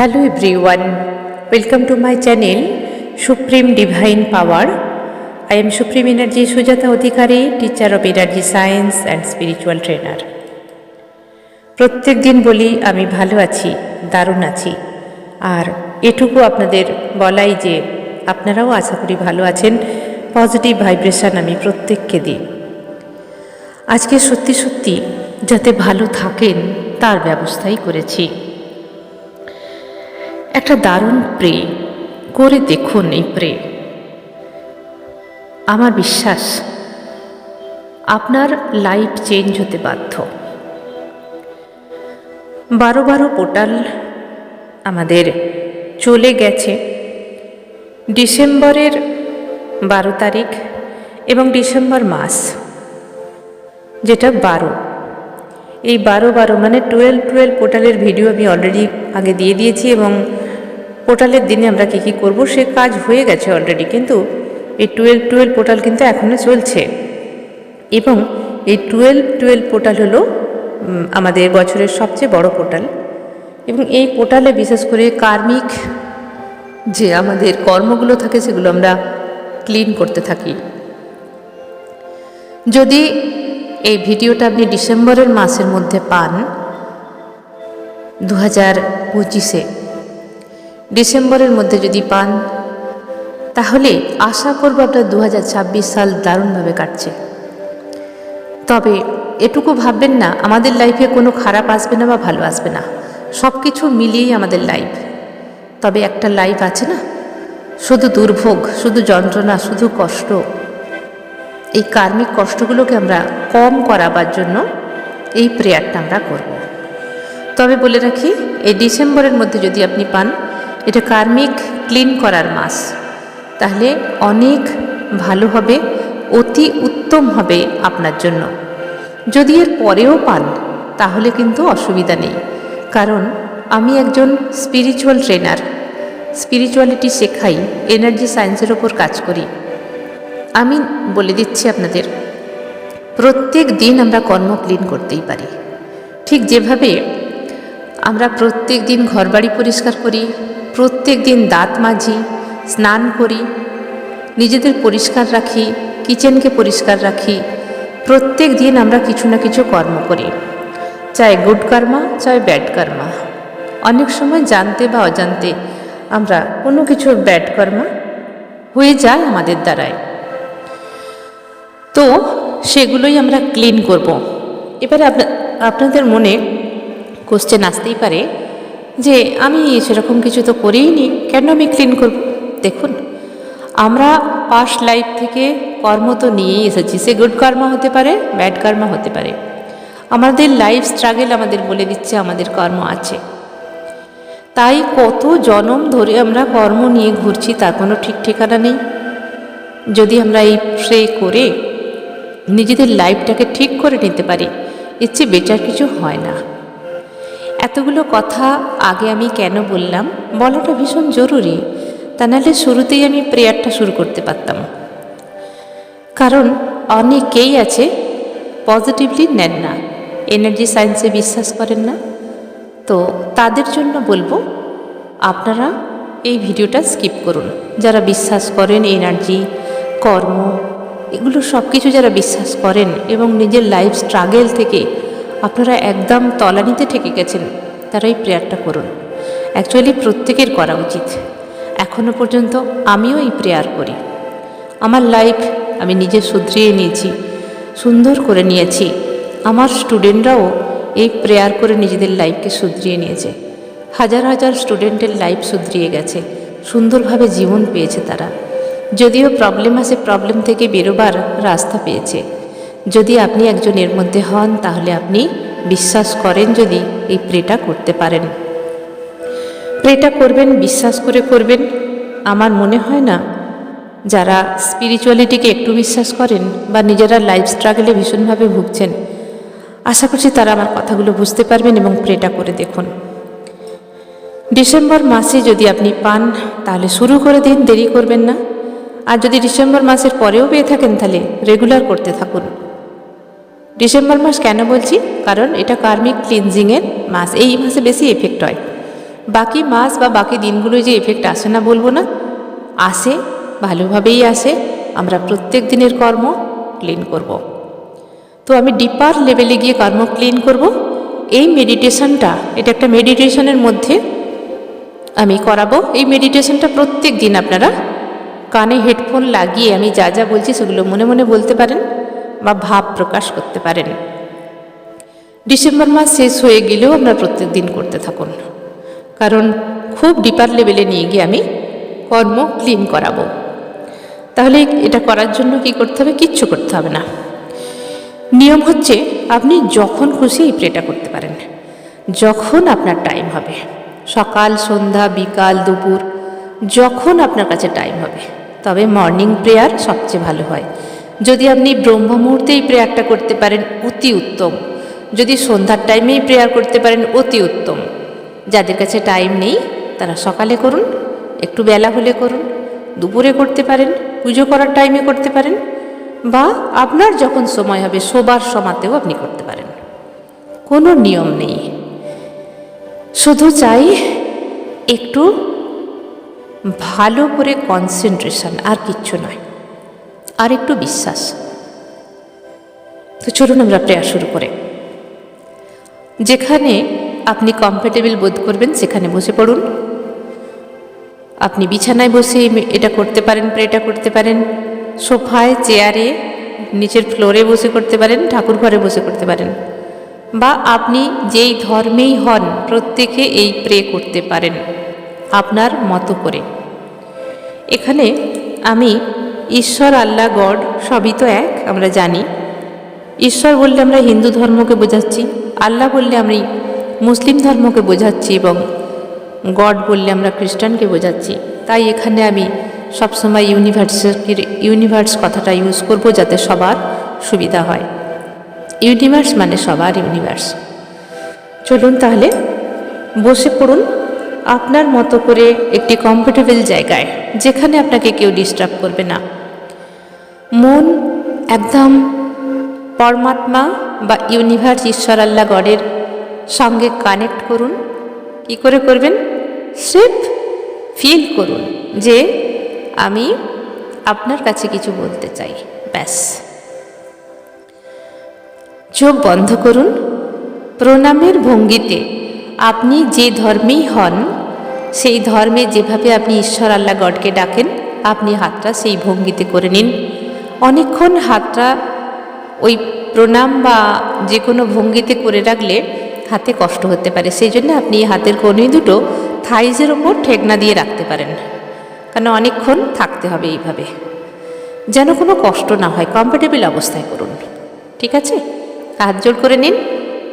Hello everyone, welcome to my channel Supreme Divine Power. I am Supreme Energy Sujata Adhikari, teacher of energy science and spiritual trainer. প্রত্যেক দিন বলি আমি ভালো আছি, দারুণ আছি, আর এটুকু আপনাদের বলাই যে আপনারাও আশা করি ভালো আছেন। পজিটিভ ভাইব্রেশন আমি প্রত্যেককে দিই। আজকে সত্যি সত্যি যাতে ভালো থাকেন তার ব্যবস্থাই করেছি। একটা দারুণ প্রে করে দেখুন। এই প্রে আমার বিশ্বাস আপনার লাইফ চেঞ্জ হতে বাধ্য। 12 পোর্টাল আমাদের চলে গেছে ডিসেম্বরের 12 তারিখ এবং ডিসেম্বর মাস, যেটা 12, এই 12 মানে 12 পোর্টালের ভিডিও আমি অলরেডি আগে দিয়ে দিয়েছি এবং পোর্টালের দিনে আমরা কী কী করবো সে কাজ হয়ে গেছে অলরেডি, কিন্তু এই 12 পোর্টাল কিন্তু এখনও চলছে এবং এই 12 পোর্টাল হলো আমাদের বছরের সবচেয়ে বড় পোর্টাল এবং এই পোর্টালে বিশেষ করে কার্মিক যে আমাদের কর্মগুলো থাকে সেগুলো আমরা ক্লিন করতে থাকি। যদি এই ভিডিওটা আপনি ডিসেম্বরের মাসের মধ্যে পান 2025-এ, ডিসেম্বরের মধ্যে যদি পান তাহলে আশা করব আপনার 2026 সাল দারুণভাবে কাটছে। তবে এটুকু ভাববেন না আমাদের লাইফে কোনো খারাপ আসবে না বা ভালো আসবে না, সব কিছু মিলিয়েই আমাদের লাইফ। তবে একটা লাইফ আছে না, শুধু দুর্ভোগ, শুধু যন্ত্রণা, শুধু কষ্ট, এই কার্মিক কষ্টগুলোকে আমরা কম করাবার জন্য এই প্রেয়ারটা আমরা করব। তবে বলে রাখি, এই ডিসেম্বরের মধ্যে যদি আপনি পান, এটা কার্মিক ক্লিন করার মাস, তাহলে অনেক ভালো হবে, অতি উত্তম হবে আপনার জন্য। যদি এর পরেও পান তাহলে কিন্তু অসুবিধা নেই, কারণ আমি একজন স্পিরিচুয়াল ট্রেনার, স্পিরিচুয়ালিটি শেখাই, এনার্জি সায়েন্সের ওপর কাজ করি। আমি বলে দিচ্ছি আপনাদের, প্রত্যেক দিন আমরা কর্ম ক্লিন করতেই পারি। ঠিক যেভাবে আমরা প্রত্যেক দিন ঘরবাড়ি পরিষ্কার করি, প্রত্যেক দিন দাঁত মাজি, স্নান করি, নিজেদের পরিষ্কার রাখি, কিচেনকে পরিষ্কার রাখি, প্রত্যেক দিন আমরা কিছু না কিছু কর্ম করি, চাই গুড কর্মা চাই ব্যাড কর্মা। অনেক সময় জানতে বা অজান্তে আমরা কোনো কিছু ব্যাড কর্মা হয়ে যায় আমাদের দ্বারায়, তো সেগুলোই আমরা ক্লিন করব। এবারে আপনাদের মনে কোশ্চেন আসতেই পারে যে আমি সেরকম কিছু তো করিই নি, কেন আমি ক্লিন করব? দেখুন, আমরা পাস্ট লাইফ থেকে কর্ম তো নিয়েই এসেছি, সে গুড কর্মা হতে পারে, ব্যাড কর্মা হতে পারে। আমাদের লাইফ স্ট্রাগল আমাদের বলে দিচ্ছে আমাদের কর্ম আছে, তাই কত জনম ধরে আমরা কর্ম নিয়ে ঘুরছি তার কোনো ঠিক ঠিকানা নেই। যদি আমরা এই প্রে করে নিজেদের লাইফটাকে ঠিক করে নিতে পারি, এর চেয়ে বেটার কিছু হয় না। এতগুলো কথা আগে আমি কেন বললাম, বলাটা ভীষণ জরুরি, তা নাহলে শুরুতেই আমি প্রেয়ারটা শুরু করতে পারতাম। কারণ অনেকেই আছে পজিটিভলি নেন না, এনার্জি সায়েন্সে বিশ্বাস করেন না, তো তাদের জন্য বলবো আপনারা এই ভিডিওটা স্কিপ করুন। যারা বিশ্বাস করেন এনার্জি, কর্ম, এগুলো সব কিছু যারা বিশ্বাস করেন এবং নিজের লাইফ স্ট্রাগল থেকে আপনারা একদম তলানিতে ঠেকে গেছেন, তারা এই প্রেয়ারটা করুন। অ্যাকচুয়ালি প্রত্যেকের করা উচিত। এখনও পর্যন্ত আমিও এই প্রেয়ার করি। আমার লাইফ আমি নিজে শুধরিয়ে নিয়েছি, সুন্দর করে নিয়েছি। আমার স্টুডেন্টরাও এই প্রেয়ার করে নিজেদের লাইফকে শুধরিয়ে নিয়েছে। হাজার হাজার স্টুডেন্টের লাইফ শুধরিয়ে গেছে, সুন্দরভাবে জীবন পেয়েছে তারা। যদিও প্রবলেম আছে, প্রবলেম থেকে বেরোবার রাস্তা পেয়েছে। যদি আপনি একজন এর মধ্যে হন, তাহলে আপনি বিশ্বাস করেন যদি এই প্রেটা করতে পারেন, প্রেটা করবেন, বিশ্বাস করে করবেন। আমার মনে হয় না যারা স্পিরিচুয়ালিটিকে একটু বিশ্বাস করেন বা নিজেরা লাইফ স্ট্রাগলে ভীষণভাবে ভুগছেন, আশা করছি তারা আমার কথাগুলো বুঝতে পারবেন এবং প্রেটা করে দেখুন। ডিসেম্বর মাসে যদি আপনি পান তাহলে শুরু করে দিন, দেরি করবেন না। আর যদি ডিসেম্বর মাসের পরেও পেয়ে থাকেন তাহলে রেগুলার করতে থাকুন। ডিসেম্বর মাস কেন বলছি, কারণ এটা কার্মিক ক্লিনজিংয়ের মাস, এই মাসে বেশি এফেক্ট হয়। বাকি মাস বা বাকি দিনগুলো যে এফেক্ট আসে না বলবো না, আসে, ভালোভাবেই আসে। আমরা প্রত্যেক দিনের কর্ম ক্লিন করব। তো আমি ডিপার লেভেলে গিয়ে কর্ম ক্লিন করব। এই মেডিটেশনটা, এটা একটা মেডিটেশনের মধ্যে আমি করাবো। এই মেডিটেশনটা প্রত্যেক দিন আপনারা কানে হেডফোন লাগিয়ে আমি যা যা বলছি সেগুলো মনে মনে বলতে পারেন বা ভাব প্রকাশ করতে পারেন। ডিসেম্বর মাস শেষ হয়ে গেলেও আমরা প্রত্যেক দিন করতে থাকুন, কারণ খুব ডিপার লেভেলে নিয়ে গিয়ে আমি কর্ম ক্লিন করাবো। তাহলে এটা করার জন্য কি করতে হবে? কিচ্ছু করতে হবে না। নিয়ম হচ্ছে আপনি যখন খুশি এই প্রেটা করতে পারেন, যখন আপনার টাইম হবে, সকাল, সন্ধ্যা, বিকাল, দুপুর, যখন আপনার কাছে টাইম হবে। তবে মর্নিং প্রেয়ার সবচেয়ে ভালো হয়। যদি আপনি ব্রহ্ম মুহূর্তে এই প্রেয়ারটা করতে পারেন অতি উত্তম, যদি সন্ধ্যার টাইমেই প্রেয়ার করতে পারেন অতি উত্তম। যাদের কাছে টাইম নেই তারা সকালে করুন, একটু বেলা হলে করুন, দুপুরে করতে পারেন, পুজো করার টাইমে করতে পারেন, বা আপনার যখন সময় হবে শোবার সময়তেও আপনি করতে পারেন। কোনো নিয়ম নেই, শুধু চাই একটু ভালো করে কনসেন্ট্রেশন, আর কিচ্ছু নয়, আর একটু বিশ্বাস। তো চলুন আমরা প্রেয়ার শুরু করে। যেখানে আপনি কমফর্টেবল বোধ করবেন সেখানে বসে পড়ুন। আপনি বিছানায় বসে এটা করতে পারেন, প্রেটা করতে পারেন, সোফায়, চেয়ারে, নিচের ফ্লোরে বসে করতে পারেন, ঠাকুর ঘরে বসে করতে পারেন, বা আপনি যেই ধর্মেই হন প্রত্যেকে এই প্রে করতে পারেন আপনার মতো করে। এখানে আমি ঈশ্বর, আল্লাহ, গড সবই তো এক, আমরা জানি। ঈশ্বর বললে আমরা হিন্দু ধর্মকে বোঝাচ্ছি, আল্লাহ বললে আমি মুসলিম ধর্মকে বোঝাচ্ছি, এবং গড বললে আমরা খ্রিস্টানকে বোঝাচ্ছি। তাই এখানে আমি সবসময় ইউনিভার্স কথাটা ইউজ করব, যাতে সবার সুবিধা হয়। ইউনিভার্স মানে সবার ইউনিভার্স। চলুন তাহলে বসে পড়ুন আপনার মতো করে একটি কমফোর্টেবল জায়গায়, যেখানে আপনাকে কেউ ডিস্টার্ব করবে না। মন একদম পরমাত্মা বা ইউনিভার্স, ঈশ্বর, আল্লাহ, গডের সঙ্গে কানেক্ট করুন। কি করে করবেন? স্রেফ ফিল করুন যে আমি আপনার কাছে কিছু বলতে চাই, ব্যাস। চোখ বন্ধ করুন। প্রণামের ভঙ্গিতে আপনি যে ধর্মেই হন সেই ধর্মে যেভাবে আপনি ঈশ্বর, আল্লাহ, গডকে ডাকেন, আপনি হাতটা সেই ভঙ্গিতে করে নিন। অনেকক্ষণ হাতটা ওই প্রণাম বা যে কোনো ভঙ্গিতে করে রাখলে হাতে কষ্ট হতে পারে, সেই জন্য আপনি হাতের কনুই দুটো থাইজের ওপর ঠেকনা দিয়ে রাখতে পারেন, কারণ অনেকক্ষণ থাকতে হবে এইভাবে, যেন কোনো কষ্ট না হয়। কমফোর্টেবল অবস্থায় করুন, ঠিক আছে? হাত জোড় করে নিন,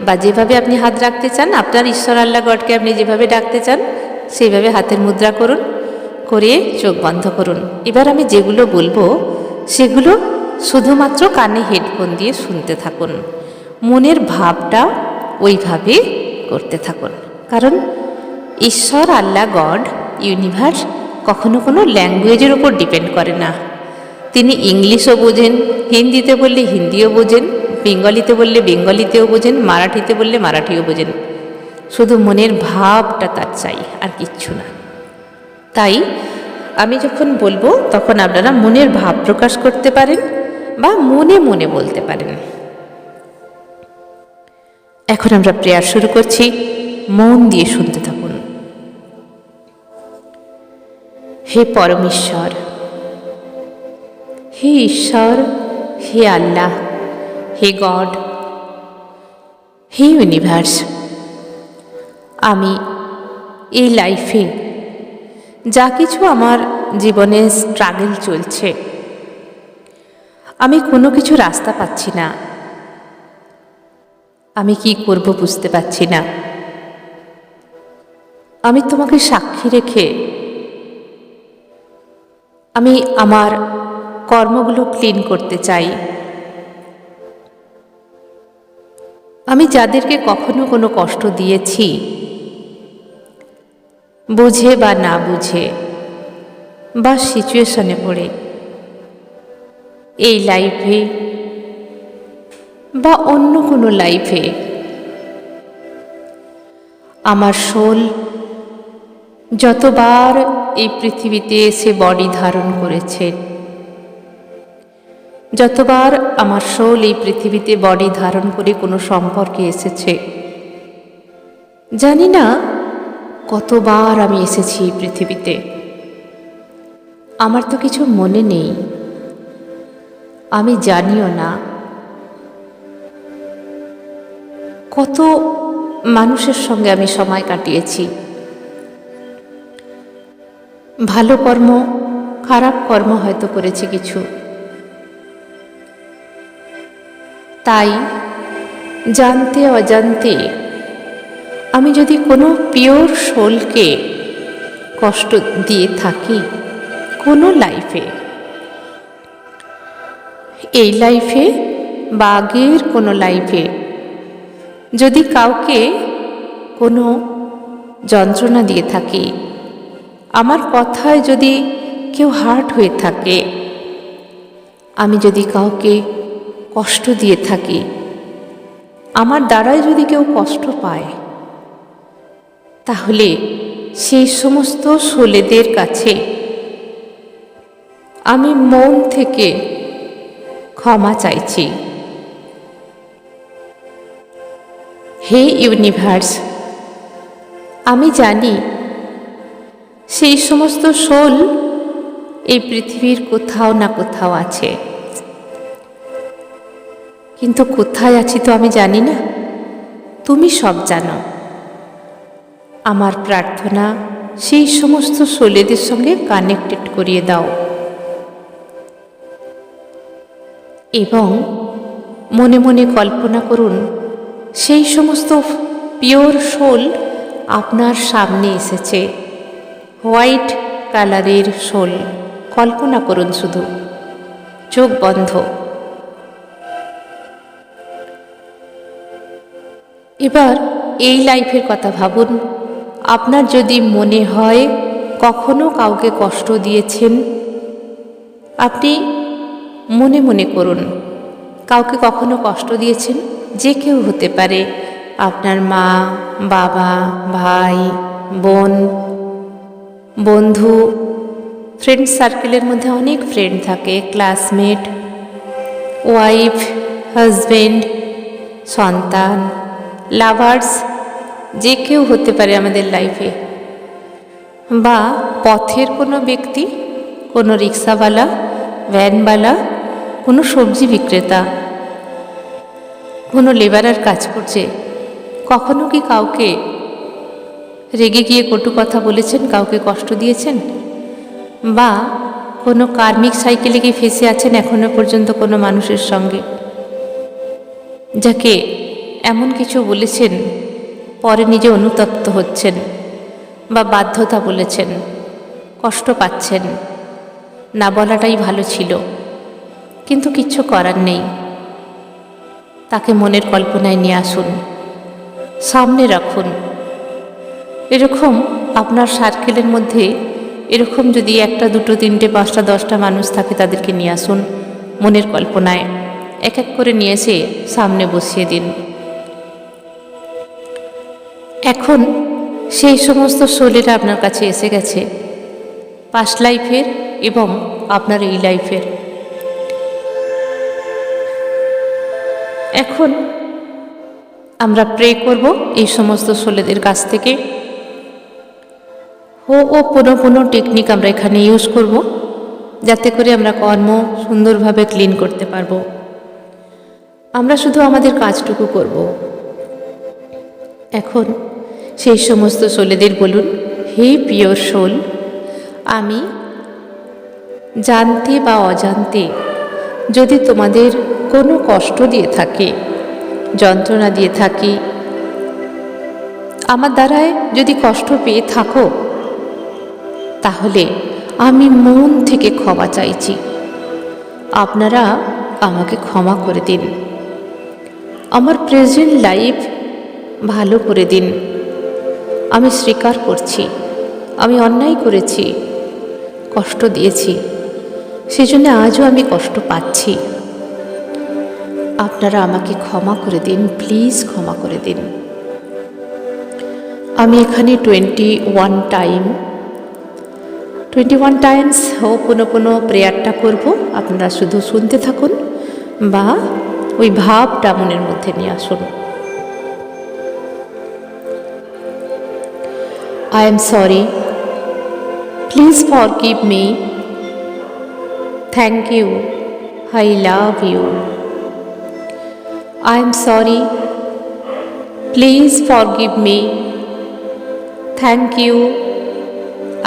বা যেভাবে আপনি হাত রাখতে চান, আপনার ঈশ্বর, আল্লাহ, গডকে আপনি যেভাবে ডাকতে চান সেইভাবে হাতের মুদ্রা করুন, করে চোখ বন্ধ করুন। এবার আমি যেগুলো বলবো সেগুলো শুধুমাত্র কানে হেডফোন দিয়ে শুনতে থাকুন, মনের ভাবটা ওইভাবে করতে থাকুন। কারণ ঈশ্বর, আল্লাহ, গড, ইউনিভার্স কখনো কোনো ল্যাঙ্গুয়েজের উপর ডিপেন্ড করে না। তিনি ইংলিশও বোঝেন, হিন্দিতে বললে হিন্দিও বোঝেন, বেঙ্গলিতে বললে বেঙ্গলিতেও বোঝেন, মারাঠিতে বললে মারাঠিও বোঝেন। শুধু মনের ভাবটা তার চাই, আর কিচ্ছু না। তাই আমি যখন বলবো তখন আপনারা মনের ভাব প্রকাশ করতে পারেন বা মনে মনে বলতে পারেন। এখন আমরা প্রেয়ার শুরু করছি, মন দিয়ে শুনতে থাকুন। হে পরমেশ্বর, হে ঈশ্বর, হে আল্লাহ, হে গড, হে ইউনিভার্স, আমি এই লাইফে যা কিছু আমার জীবনে স্ট্রাগল চলছে, আমি কোনো কিছু রাস্তা পাচ্ছি না, আমি কি করব বুঝতে পারছি না। আমি তোমাকে সাক্ষী রেখে আমি আমার কর্মগুলো ক্লিন করতে চাই। আমি যাদেরকে কখনো কোনো কষ্ট দিয়েছি, বুঝে বা না বুঝে বা সিচুয়েশনে পড়ে, এই লাইফে বা অন্য কোনো লাইফে আমার সোল যতবার এই পৃথিবীতে এসে বডি ধারণ করেছেন, যতবার আমার সোল এই পৃথিবীতে বডি ধারণ করে কোনো সম্পর্কে এসেছে, জানি না কতবার আমি এসেছি এই পৃথিবীতে। আমার তো কিছু মনে নেই, আমি জানিও না কত মানুষের সঙ্গে আমি সময় কাটিয়েছি। ভালো কর্ম, খারাপ কর্ম হয়তো করেছি কিছু। তাই জানতে অজান্তে আমি যদি কোনো পিওর সোলকে কষ্ট দিয়ে থাকি কোনো লাইফে, এই লাইফে বা আগের কোনো লাইফে যদি কাউকে কোনো যন্ত্রণা দিয়ে থাকি, আমার কথায় যদি কেউ হার্ট হয়ে থাকে, আমি যদি কাউকে কষ্ট দিয়ে থাকি, আমার দ্বারাই যদি কেউ কষ্ট পায়, তাহলে সেই সমস্ত সোলেদের কাছে আমি মন থেকে ক্ষমা চাইছি। হে ইউনিভার্স, আমি জানি সেই সমস্ত সোল এই পৃথিবীর কোথাও না কোথাও আছে, কিন্তু কোথায় আছি তো আমি জানি না, তুমি সব জানো। আমার প্রার্থনা সেই সমস্ত সোলেদের সঙ্গে কানেক্টেড করিয়ে দাও এবং মনে মনে কল্পনা করুন সেই সমস্ত পিওর সোল আপনার সামনে এসেছে, হোয়াইট কালারের সোল। কল্পনা করুন, শুধু চোখ বন্ধ। এবার এই লাইফের কথা ভাবুন। আপনার যদি মনে হয় কখনো কাউকে কষ্ট দিয়েছেন, আপনি মনে মনে করুন কাউকে কখনো কষ্ট দিয়েছেন। যে কেউ হতে পারে, আপনার মা, বাবা, ভাই, বোন, বন্ধু, ফ্রেন্ড সার্কেলের মধ্যে অনেক ফ্রেন্ড থাকে, ক্লাসমেট, ওয়াইফ, হাজব্যান্ড, সন্তান, লাভার্স, যে কেউ হতে পারে আমাদের লাইফে, বা পথের কোনো ব্যক্তি, কোনো রিক্সাওয়ালা, ভ্যানওয়ালা, কোনো সবজি বিক্রেতা, কোনো লেবারার কাজ করছে। কখনো কি কাউকে রেগে গিয়ে কটু কথা বলেছেন, কাউকে কষ্ট দিয়েছেন? বা কোনো কার্মিক সাইকেলে কি ফেসে আছেন এখনো পর্যন্ত কোনো মানুষের সঙ্গে, যাকে এমন কিছু বলেছেন পরে নিজে অনুতপ্ত হচ্ছেন, বা বাধ্যতা বলেছেন, কষ্ট পাচ্ছেন, না বলাটাই ভালো ছিল, কিন্তু কিচ্ছু করার নেই। তাকে মনের কল্পনায় নিয়ে আসুন, সামনে রাখুন। এরকম আপনার সার্কেলের মধ্যে এরকম যদি 1, 2, 3, 5, 10টা মানুষ থাকে, তাদেরকে নিয়ে আসুন মনের কল্পনায়। এক এক করে নিয়ে এসে সামনে বসিয়ে দিন। এখন সেই সমস্ত সোলেরা আপনার কাছে এসে গেছে, পাস্ট লাইফের এবং আপনার এই লাইফের। এখন আমরা প্রে করব এই সমস্ত সোলেদের কাছ থেকে। ও পুনঃ টেকনিক আমরা এখানে ইউজ করব, যাতে করে আমরা কর্ম সুন্দরভাবে ক্লিন করতে পারবো। আমরা শুধু আমাদের কাজটুকু করব। এখন সেই সমস্ত সোলেদের বলুন, হে পিওর সোল, আমি জানতে বা অজান্তে যদি তোমাদের কোনো কষ্ট দিয়ে থাকি, যন্ত্রণা দিয়ে থাকি, আমার দ্বারায় যদি কষ্ট পেয়ে থাকো, তাহলে আমি মন থেকে ক্ষমা চাইছি। আপনারা আমাকে ক্ষমা করে দিন, আমার প্রেজেন্ট লাইফ ভালো করে দিন। আমি স্বীকার করছি আমি অন্যায় করেছি, কষ্ট দিয়েছি, সেজন্য আজও আমি কষ্ট পাচ্ছি। আপনারা আমাকে ক্ষমা করে দিন, প্লিজ ক্ষমা করে দিন। আমি এখানে 21 টাইমস হোপোনোপোনো প্রেয়ারটা করব। আপনারা শুধু শুনতে থাকুন বা ওই ভাবটা মনের মধ্যে নিয়ে আসুন। I am sorry. Please forgive me. Thank you. I love you. I am sorry. Please forgive me. Thank you.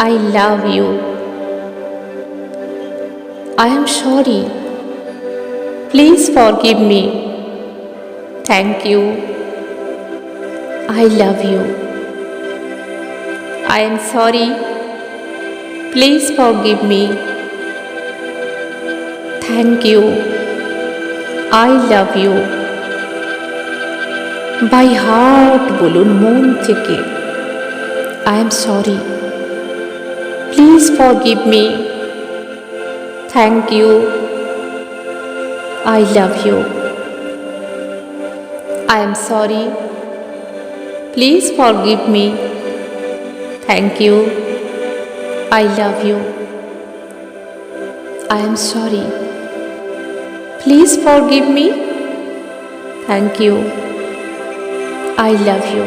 I love you. I am sorry. Please forgive me. Thank you. I love you. I am sorry. Please forgive me. Thank you. I love you. By heart বলুন, মন থেকে, I am sorry. Please forgive me. Thank you. I love you. I am sorry. Please forgive me. Thank you. I love you. I am sorry. Please forgive me. Thank you. I love you.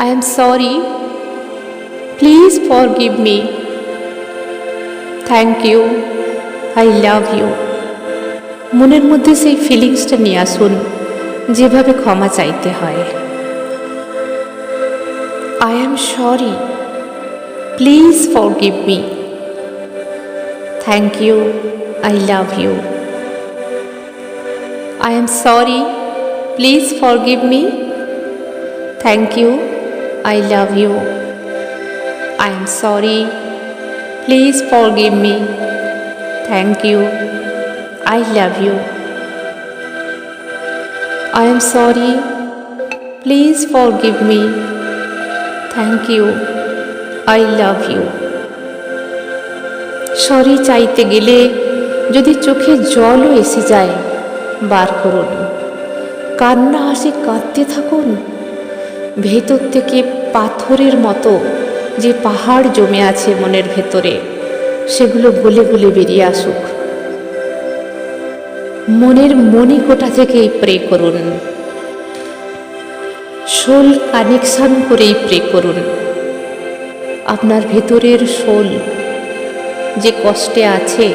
I am sorry. Please forgive me. Thank you. I love you. মনের মধ্যে সেই ফিলিংসটা নিয়ে আসুন যেভাবে ক্ষমা চাইতে হয়। I am sorry. Please forgive me. Thank you. I love you. I am sorry. Please forgive me. Thank you. I love you. I am sorry. Please forgive me. Thank you. I love you. I am sorry. Please forgive me. Thank you. I love you. Sorry চাইতে গেলে যদি চোখে জলও এসে যায়, বার করুন। কান্না আসে, কাঁদতে থাকুন। ভেতর থেকে পাথরের মতো যে পাহাড় জমে আছে মনের ভেতরে, সেগুলো গলে গলে বেরিয়ে আসুক। মনের মণিকোঠা থেকেই প্রে করুন, সোল কানেকশন করেই প্রে করুন। আপনার ভেতরের সোল যে কষ্টে আছে,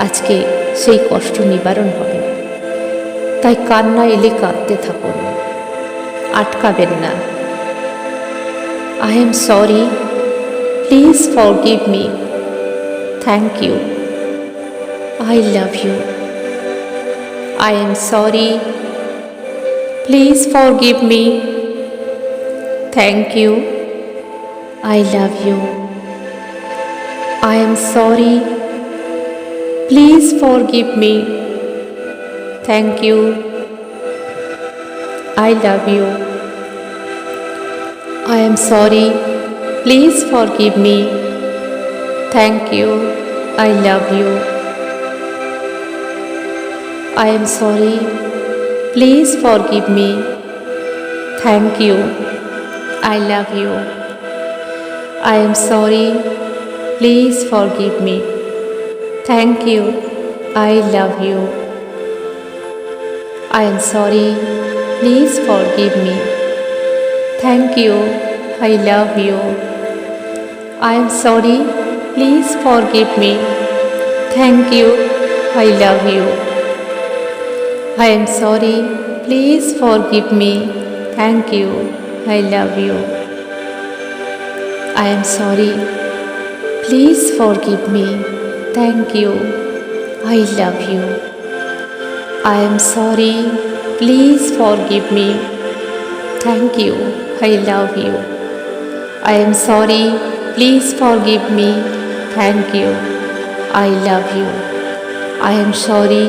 আজকে সেই কষ্ট নিবারণ হবে। তাই কান্না এলে কাঁদতে থাকুন, আটকাবেন না। I am sorry. Please forgive me. Thank you. I love you. I am sorry. Please forgive me. Thank you. I love you. I am sorry. Please forgive me. Thank you. I love you. I am sorry. Please forgive me. Thank you. I love you. I am sorry. Please forgive me. Thank you. I love you. I am sorry. Please forgive me. Thank you. I love you. I am sorry. Please forgive me. Thank you. I love you. I am sorry. Please forgive me. Thank you. I love you. I am sorry. Please forgive me. Thank you. I love you. I am sorry. Please forgive me. Thank you. I love you. I am sorry. Please forgive me. Thank you. I love you. I am sorry. Please forgive me. Thank you. I love you. I am sorry.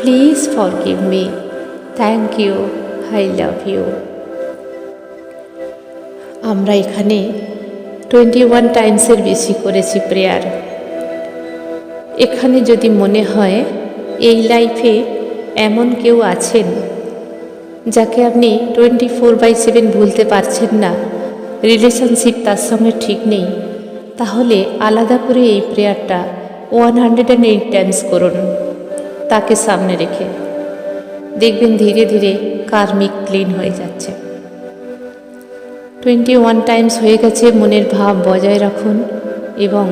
Please forgive me. Thank you. I love you. আমরা এখানে 21 টাইমসের বেশি করেছি prayer. এখানে যদি মনে হয় এই লাইফে এমন কেউ আছেন যাকে আপনি 24/7 ভুলতে পারছেন না, রিলেশনশিপ তার সঙ্গে ঠিক নেই, তাহলে আলাদা করে এই প্রেয়ারটা 108 টাইমস করুন তাকে সামনে রেখে। দেখবেন ধীরে ধীরে কার্মিক ক্লিন হয়ে যাচ্ছে। 21 টাইমস হয়ে গেছে। মনের ভাব বজায় রাখুন এবং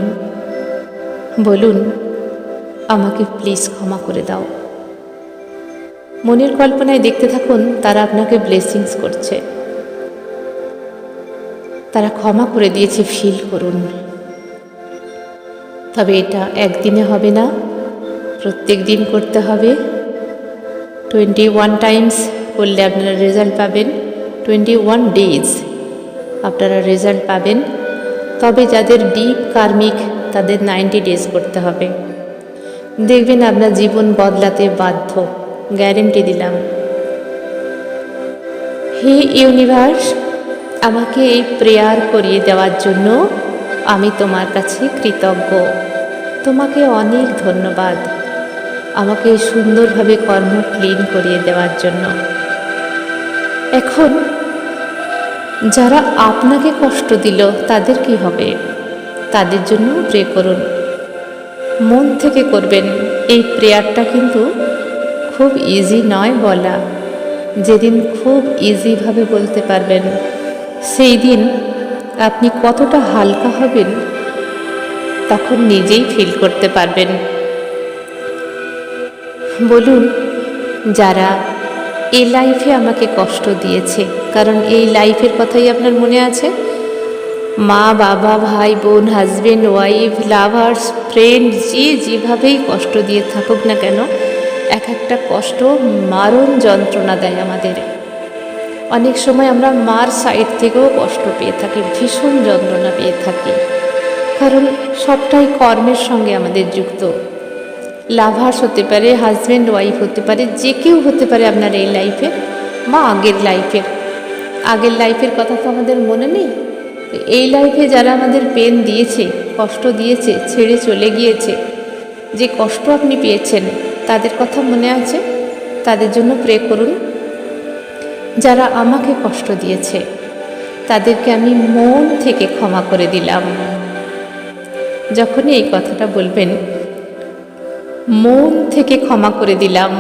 বলুন, আমাকে প্লিজ ক্ষমা করে দাও। মনের কল্পনায় দেখতে থাকুন তারা আপনাকে ব্লেসিংস করছে, তারা ক্ষমা করে দিয়েছে, ফিল করুন। তবে এটা একদিনে হবে না, প্রত্যেক দিন করতে হবে। 21 টাইমস করলে আপনারা রেজাল্ট পাবেন। 21 ডেজ আপনারা রেজাল্ট পাবেন। তবে যাদের ডিপ কার্মিক তাদের 90 ডেজ করতে হবে। দেখবেন আপনার জীবন বদলাতে বাধ্য, গ্যারেন্টি দিলাম। হে ইউনিভার্স, আমাকে এই প্রেয়ার করিয়ে দেওয়ার জন্য আমি তোমার কাছে কৃতজ্ঞ। তোমাকে অনেক ধন্যবাদ আমাকে সুন্দরভাবে কর্ম ক্লিন করিয়ে দেওয়ার জন্য। এখন যারা আপনাকে কষ্ট দিল তাদের কি হবে, তাদের জন্য প্রে করুন। মন থেকে করবেন। এই প্রেয়ারটা কিন্তু খুব ইজি নয় বলা। যেদিন খুব ইজিভাবে বলতে পারবেন সেই দিন আপনি কতটা হালকা হবেন তখন নিজেই ফিল করতে পারবেন। বলুন, যারা এই লাইফে আমাকে কষ্ট দিয়েছে, কারণ এই লাইফের কথাই আপনার মনে আছে। মা, বাবা, ভাই, বোন, হাজব্যান্ড, ওয়াইফ, লাভার্স, ফ্রেন্ড, যেভাবেই কষ্ট দিয়ে থাকুক না কেন, এক একটা কষ্ট মারণ যন্ত্রণা দেয় আমাদের। অনেক সময় আমরা মার সাইড থেকেও কষ্ট পেয়ে থাকি, ভীষণ যন্ত্রণা পেয়ে থাকি, কারণ সবটাই কর্মের সঙ্গে আমাদের যুক্ত। লাভার্স হতে পারে, হাজব্যান্ড ওয়াইফ হতে পারে, যে কেউ হতে পারে আপনার এই লাইফে বা আগের লাইফের কথা তো আমাদের মনে নেই। এই লাইফে যারা আমাদের পেন দিয়েছে, কষ্ট দিয়েছে, ছেড়ে চলে গিয়েছে, যে কষ্ট আপনি পেয়েছেন তাদের কথা মনে আছে, তাদের জন্য প্রে করুন। যারা আমাকে কষ্ট দিয়েছে তাদেরকে আমি মন থেকে ক্ষমা করে দিলাম। যখনই এই কথাটা বলবেন, মন থেকে ক্ষমা করে দিলাম,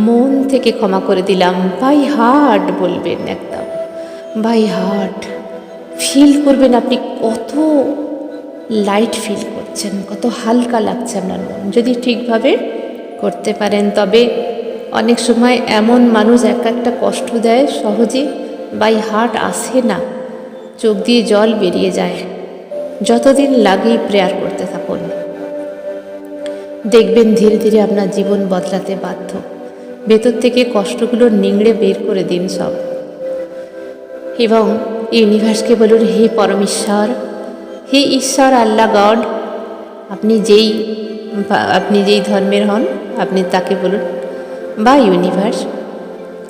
মন থেকে ক্ষমা করে দিলাম, বাই হার্ট বলবেন, একদম বাই হার্ট ফিল করবেন আপনি কত লাইট ফিল করছেন, কত হালকা লাগছে আপনার মন। যদি ঠিকভাবে করতে পারেন, তবে অনেক সময় এমন মানুষ এক একটা কষ্ট দেয় সহজে বাই হার্ট আসে না, চোখ দিয়ে জল বেরিয়ে যায়। যতদিন লাগেই প্রেয়ার করতে থাকুন, দেখবেন ধীরে ধীরে আপনার জীবন বদলাতে বাধ্য। ভেতর থেকে কষ্টগুলো নিংড়ে বের করে দিন সব, এবং ইউনিভার্সকে বলুন, হে পরমেশ্বর, হে ঈশ্বর, আল্লাহ, গড, আপনি যেই ধর্মের হন আপনি তাকে বলুন, বা ইউনিভার্স,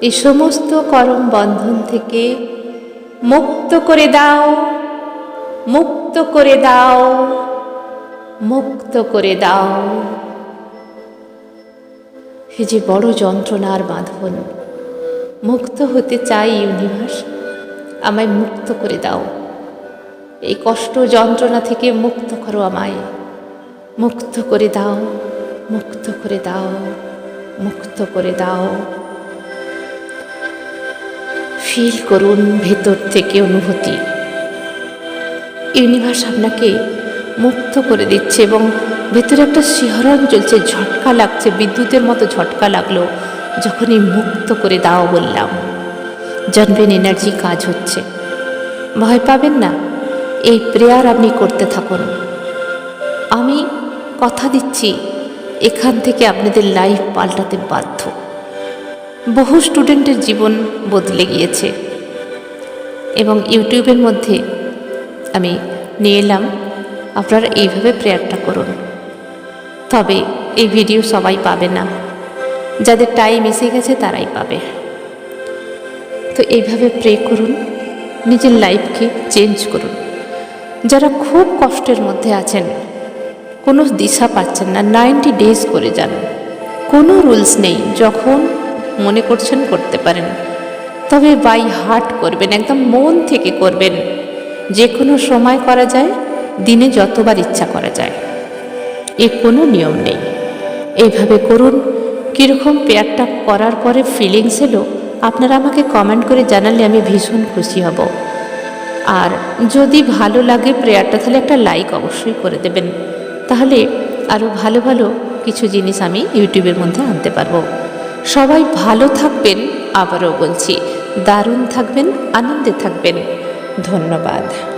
এই সমস্ত কর্ম বন্ধন থেকে মুক্ত করে দাও, মুক্ত করে দাও, মুক্ত করে দাও। এ যে বড় যন্ত্রণার বাঁধন, মুক্ত হতে চাই ইউনিভার্স, আমায় মুক্ত করে দাও। এই কষ্ট যন্ত্রণা থেকে মুক্ত করো আমায়, মুক্ত করে দাও, মুক্ত করে দাও, মুক্ত করে দাও। ফিল করুন ভেতর থেকে অনুভূতি, ইউনিভার্স আপনাকে মুক্ত করে দিচ্ছে এবং ভেতরে একটা শিহরণ চলছে, ঝটকা লাগছে, বিদ্যুতের মতো ঝটকা লাগলো যখনই মুক্ত করে দাও বললাম। জানবেন এনার্জি কাজ হচ্ছে, ভয় পাবেন না। এই প্রেয়ার আপনি করতে থাকুন। আমি কথা দিচ্ছি এখান থেকে আপনাদের লাইফ পাল্টাতে বাধ্য। বহু স্টুডেন্টের জীবন বদলে গিয়েছে এবং ইউটিউবের মধ্যে আমি নিয়ে এলাম, আপনারা এইভাবে প্রেয়ারটা করুন। তবে এই ভিডিও সবাই পাবে না, যাদের টাইম এসে গেছে তারাই পাবে। তো এইভাবে প্রে করুন, নিজের লাইফকে চেঞ্জ করুন। যারা খুব কষ্টের মধ্যে আছেন, কোনো দিশা পাচ্ছেন না, 90 ডেজ করে যান, কোনো রুলস নেই, যখন মনে করছেন করতে পারেন। তবে বাই হার্ট করবেন, একদম মন থেকে করবেন। যে কোনো সময় করা যায়, দিনে যতবার ইচ্ছা করা যায়, এর কোনো নিয়ম নেই। এইভাবে করুন। কীরকম প্রেয়ারটা করার পরে ফিলিংস এলো আপনারা আমাকে কমেন্ট করে জানালে আমি ভীষণ খুশি হব। আর যদি ভালো লাগে প্রেয়ারটা তাহলে একটা লাইক অবশ্যই করে দেবেন, তাহলে আরও ভালো ভালো কিছু জিনিস আমি ইউটিউবের মধ্যে আনতে পারবো। সবাই ভালো থাকবেন, আবারও বলছি দারুণ থাকবেন, আনন্দে থাকবেন। ধন্যবাদ।